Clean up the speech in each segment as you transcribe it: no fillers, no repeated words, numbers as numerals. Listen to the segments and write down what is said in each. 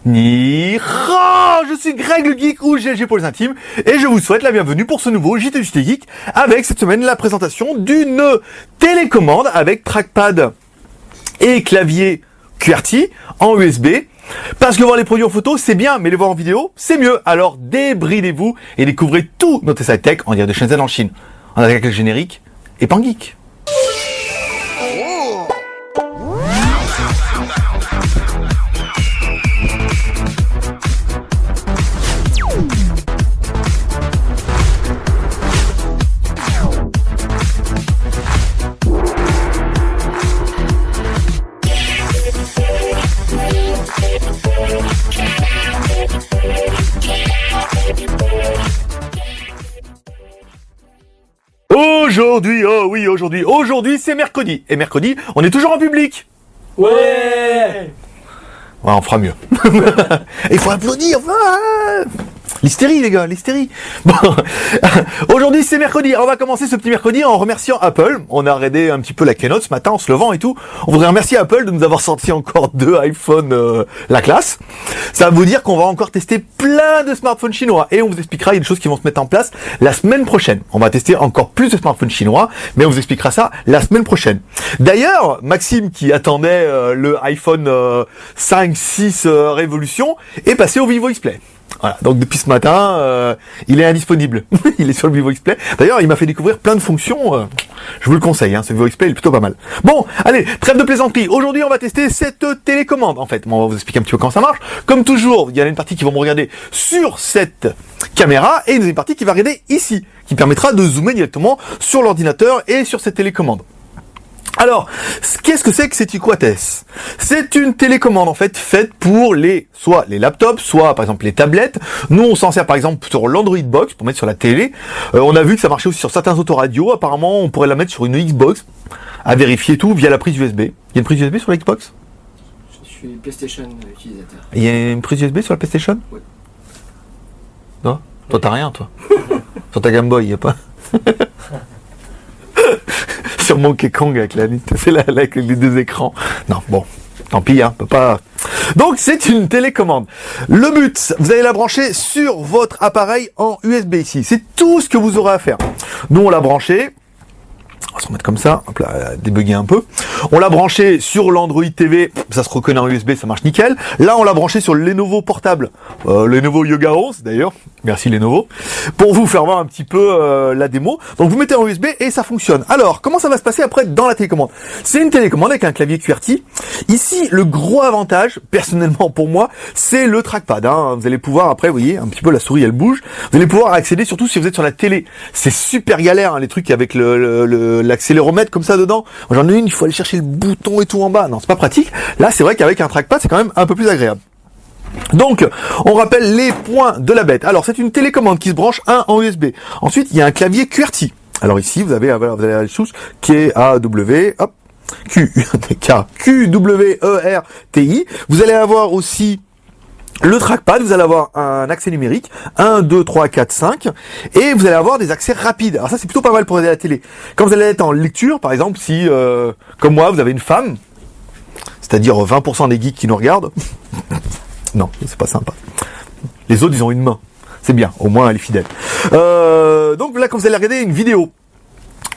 Ni Ra, je suis Greg le Geek ou GLG pour les intimes et je vous souhaite la bienvenue pour ce nouveau JT Geek avec cette semaine la présentation d'une télécommande avec trackpad et clavier QWERTY en USB. Parce que voir les produits en photo c'est bien, mais les voir en vidéo c'est mieux. Alors débridez-vous et découvrez tout notre side tech en direct de Shenzhen en Chine. On attaque avec le générique et Pan Geek. Aujourd'hui c'est mercredi. Et mercredi, on est toujours en public. Ouais, on fera mieux. Il faut applaudir. L'hystérie, les gars, l'hystérie. Bon, aujourd'hui c'est mercredi. On va commencer ce petit mercredi en remerciant Apple. On a regardé un petit peu la keynote ce matin en se levant et tout. On voudrait remercier Apple de nous avoir sorti encore 2 iPhone la classe. Ça veut dire qu'on va encore tester plein de smartphones chinois et on vous expliquera, il y a des choses qui vont se mettre en place la semaine prochaine. On va tester encore plus de smartphones chinois, mais on vous expliquera ça la semaine prochaine. D'ailleurs, Maxime qui attendait le iPhone 5, 6 Révolution est passé au Vivo X-Play. Voilà, donc depuis ce matin, il est indisponible. Il est sur le Vivo X-Play. D'ailleurs, il m'a fait découvrir plein de fonctions. Je vous le conseille, ce Vivo X-Play il est plutôt pas mal. Bon, allez, trêve de plaisanterie. Aujourd'hui, on va tester cette télécommande. En fait, on va vous expliquer un petit peu comment ça marche. Comme toujours, il y a une partie qui va me regarder sur cette caméra et une partie qui va regarder ici, qui permettra de zoomer directement sur l'ordinateur et sur cette télécommande. Alors, qu'est-ce que c'est que cette Iquates? C'est une télécommande en fait faite pour soit les laptops, soit par exemple les tablettes. Nous on s'en sert par exemple sur l'Android Box pour mettre sur la télé. On a vu que ça marchait aussi sur certains autoradios. Apparemment on pourrait la mettre sur une Xbox, à vérifier tout via la prise USB. Il y a une prise USB sur la Xbox? Je suis PlayStation utilisateur. Il y a une prise USB sur la PlayStation? Oui. Non? Toi t'as rien toi. Sur ta Game Boy il n'y a pas. Sur Monkey Kong avec la liste, c'est là avec les 2 écrans. Non, bon, tant pis, on peut pas. Donc c'est une télécommande. Le but, vous allez la brancher sur votre appareil en USB ici. C'est tout ce que vous aurez à faire. Nous on l'a branché. On va se remettre comme ça, hop là, débugger un peu. On l'a branché sur l'Android TV, ça se reconnaît en USB, ça marche nickel. Là, on l'a branché sur le Lenovo portable, Lenovo Yoga 11 d'ailleurs, merci Lenovo, pour vous faire voir un petit peu la démo. Donc vous mettez en USB et ça fonctionne. Alors, comment ça va se passer après dans la télécommande? C'est une télécommande avec un clavier QWERTY. Ici, le gros avantage, personnellement pour moi, c'est le trackpad. Vous allez pouvoir, après, vous voyez, un petit peu la souris elle bouge, vous allez pouvoir accéder, surtout si vous êtes sur la télé. C'est super galère, les trucs avec l'accéléromètre comme ça dedans. J'en ai une, il faut aller chercher le bouton et tout en bas. Non, c'est pas pratique. Là, c'est vrai qu'avec un trackpad, c'est quand même un peu plus agréable. Donc, on rappelle les points de la bête. Alors, c'est une télécommande qui se branche en USB. Ensuite, il y a un clavier QWERTY. Alors ici, vous avez la chose qui est AW, hop, QWERTY. Vous allez avoir aussi le trackpad, vous allez avoir un accès numérique, 1, 2, 3, 4, 5, et vous allez avoir des accès rapides. Alors ça, c'est plutôt pas mal pour aider la télé. Quand vous allez être en lecture, par exemple, si, comme moi, vous avez une femme, c'est-à-dire 20% des geeks qui nous regardent, non, c'est pas sympa. Les autres, ils ont une main. C'est bien, au moins elle est fidèle. Donc là, quand vous allez regarder une vidéo,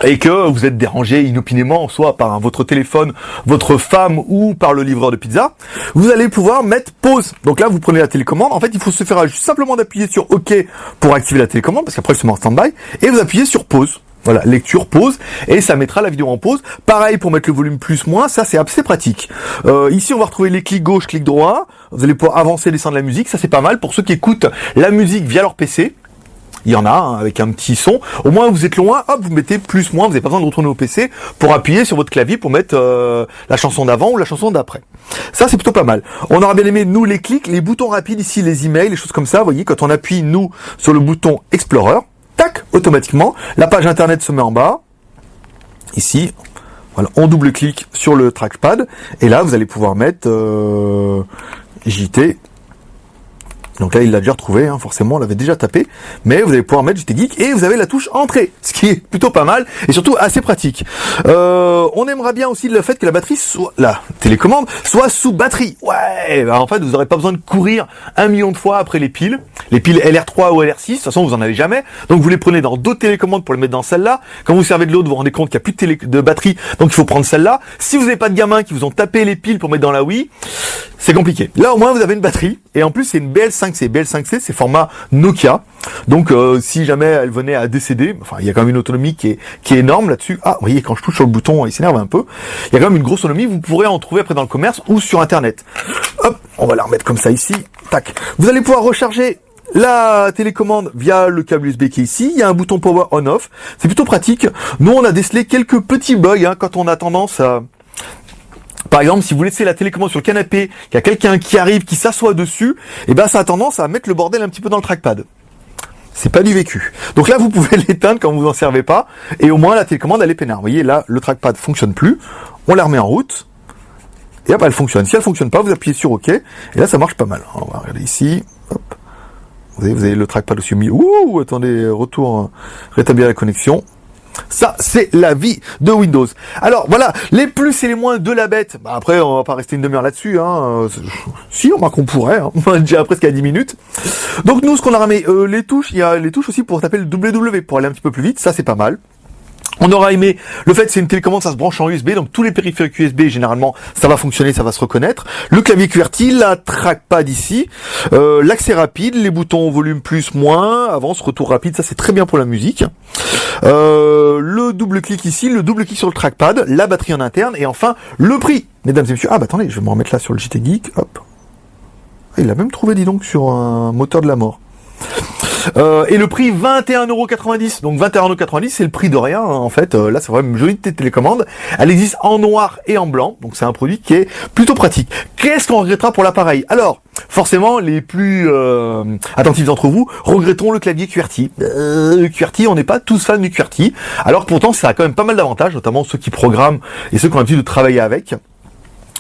et que vous êtes dérangé inopinément, soit par votre téléphone, votre femme ou par le livreur de pizza, vous allez pouvoir mettre pause. Donc là, vous prenez la télécommande. En fait, il faut se faire simplement d'appuyer sur OK pour activer la télécommande, parce qu'après, elle se met en stand-by, et vous appuyez sur pause. Voilà, lecture, pause, et ça mettra la vidéo en pause. Pareil pour mettre le volume plus-moins, ça c'est assez pratique. Ici, on va retrouver les clics gauche, clic droit. Vous allez pouvoir avancer, descendre la musique, ça c'est pas mal pour ceux qui écoutent la musique via leur PC. Il y en a avec un petit son. Au moins vous êtes loin, hop, vous mettez plus, moins, vous n'avez pas besoin de retourner au PC pour appuyer sur votre clavier pour mettre la chanson d'avant ou la chanson d'après. Ça c'est plutôt pas mal. On aura bien aimé nous les clics, les boutons rapides ici, les emails, les choses comme ça. Vous voyez, quand on appuie nous sur le bouton Explorer, tac, automatiquement, la page internet se met en bas. Ici, voilà, on double-clique sur le trackpad et là vous allez pouvoir mettre JT. Donc là, il l'a déjà retrouvé, hein, forcément, on l'avait déjà tapé. Mais vous allez pouvoir mettre JT Geek et vous avez la touche entrée, ce qui est plutôt pas mal et surtout assez pratique. On aimera bien aussi le fait que la batterie soit, la télécommande soit sous batterie. Ouais, bah en fait, vous n'aurez pas besoin de courir 1 million de fois après les piles LR3 ou LR6. De toute façon, vous en avez jamais. Donc vous les prenez dans d'autres télécommandes pour les mettre dans celle-là. Quand vous servez de l'autre, vous vous rendez compte qu'il n'y a plus de batterie, donc il faut prendre celle-là. Si vous n'avez pas de gamins qui vous ont tapé les piles pour mettre dans la Wii, c'est compliqué. Là, au moins, vous avez une batterie et en plus, c'est une BL5C. BL5C, c'est format Nokia. Donc, si jamais elle venait à décéder, enfin, il y a quand même une autonomie qui est énorme là-dessus. Ah, vous voyez, quand je touche sur le bouton, il s'énerve un peu. Il y a quand même une grosse autonomie. Vous pourrez en trouver après dans le commerce ou sur Internet. Hop, on va la remettre comme ça ici. Tac. Vous allez pouvoir recharger la télécommande via le câble USB qui est ici. Il y a un bouton power on-off. C'est plutôt pratique. Nous, on a décelé quelques petits bugs hein, quand on a tendance à... Par exemple, si vous laissez la télécommande sur le canapé, qu'il y a quelqu'un qui arrive, qui s'assoit dessus, et ben ça a tendance à mettre le bordel un petit peu dans le trackpad. C'est pas du vécu. Donc là, vous pouvez l'éteindre quand vous en servez pas, et au moins la télécommande elle est peinard. Vous voyez, là, le trackpad fonctionne plus. On la remet en route, et hop, elle fonctionne. Si elle fonctionne pas, vous appuyez sur OK, et là, ça marche pas mal. On va regarder ici. Hop. Vous avez le trackpad aussi mis. Ouh, attendez, retour, rétablir la connexion. Ça, c'est la vie de Windows. Alors, voilà, les plus et les moins de la bête. Bah, après, on va pas rester une demi-heure là-dessus. Hein. Si, on remarque qu'on pourrait. Hein. On est déjà presque à 10 minutes. Donc, nous, ce qu'on a ramé, les touches, il y a les touches aussi pour taper le WW, pour aller un petit peu plus vite. Ça, c'est pas mal. On aura aimé le fait que c'est une télécommande, ça se branche en USB, donc tous les périphériques USB, généralement, ça va fonctionner, ça va se reconnaître. Le clavier QWERTY, la trackpad ici, l'accès rapide, les boutons volume plus, moins, avance, retour rapide, ça c'est très bien pour la musique. Le double clic ici, le double clic sur le trackpad, la batterie en interne, et enfin, le prix. Mesdames et messieurs, ah bah attendez, je vais me remettre là sur le JT Geek, hop. Il l'a même trouvé, dis donc, sur un moteur de la mort. Et le prix 21,90€. Donc 21,90€, c'est le prix de rien, hein, en fait. Là, c'est vraiment une jolie télécommande. Elle existe en noir et en blanc. Donc c'est un produit qui est plutôt pratique. Qu'est-ce qu'on regrettera pour l'appareil? Alors, forcément, les plus attentifs d'entre vous regretteront le clavier QWERTY. Le QWERTY, on n'est pas tous fans du QWERTY. Alors pourtant, ça a quand même pas mal d'avantages, notamment ceux qui programment et ceux qui ont l'habitude de travailler avec.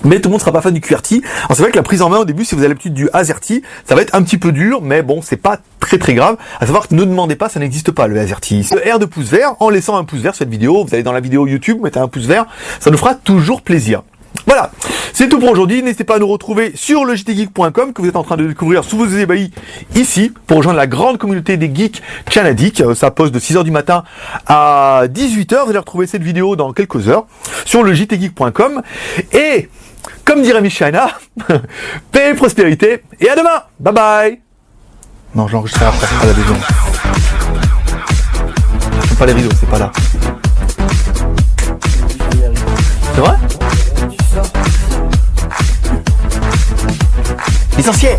Mais tout le monde sera pas fan du QWERTY. Alors c'est vrai que la prise en main au début, si vous avez l'habitude du AZERTY, ça va être un petit peu dur, mais bon, c'est pas très grave. À savoir que ne demandez pas, ça n'existe pas le AZERTY. Le R de pouce vert, en laissant un pouce vert sur cette vidéo, vous allez dans la vidéo YouTube, mettez un pouce vert, ça nous fera toujours plaisir. Voilà, c'est tout pour aujourd'hui. N'hésitez pas à nous retrouver sur le jtgeek.com que vous êtes en train de découvrir sous vos ébahis ici pour rejoindre la grande communauté des geeks canadiques. Ça poste de 6h du matin à 18h. Vous allez retrouver cette vidéo dans quelques heures sur le jtgeek.com. Et comme dirait Michaina, paix et prospérité, et à demain. Bye bye. Non, j'enregistre après à la maison. Pas les rideaux, c'est pas là. C'est vrai? Licencié.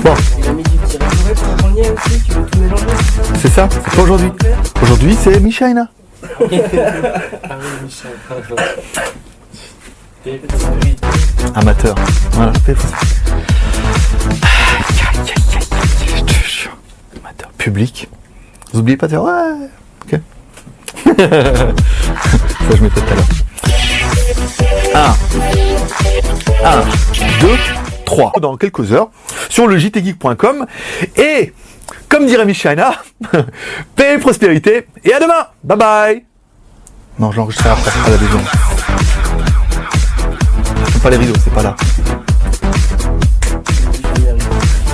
Bon. Il a mis du petit restaurant pour apprendre le lien aussi, tu veux tout mélanger, C'est ça, c'est pas aujourd'hui. Aujourd'hui, c'est Michaina. Ah oui, Michel. Amateur. Voilà, amateur. Public. Vous oubliez pas de faire ouais. Ok. Ça je mettais tout à l'heure. 1, 2, 3. Dans quelques heures sur le jtgeek.com. Et comme dirait Michaina, paix et prospérité. Et à demain. Bye bye. Non, j'enregistre après à la maison. Pas les rideaux, c'est pas là.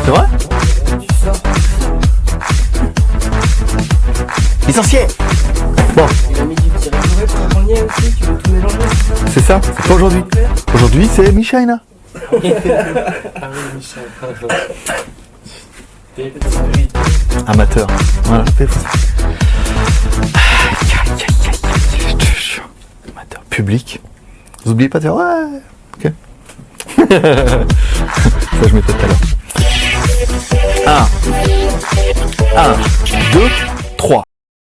C'est vrai? Licencié. Bon. Il a mis du petit restaurant pour apprendre le lien aussi, tu veux tout mélanger, C'est ça, c'est pas aujourd'hui. Aujourd'hui, c'est Michaina. Ah oui, Michel. Amateur. Voilà, amateur. Public. Vous oubliez pas de faire ouais. Ok. Ça je mettais tout à l'heure. 1, 2, 3.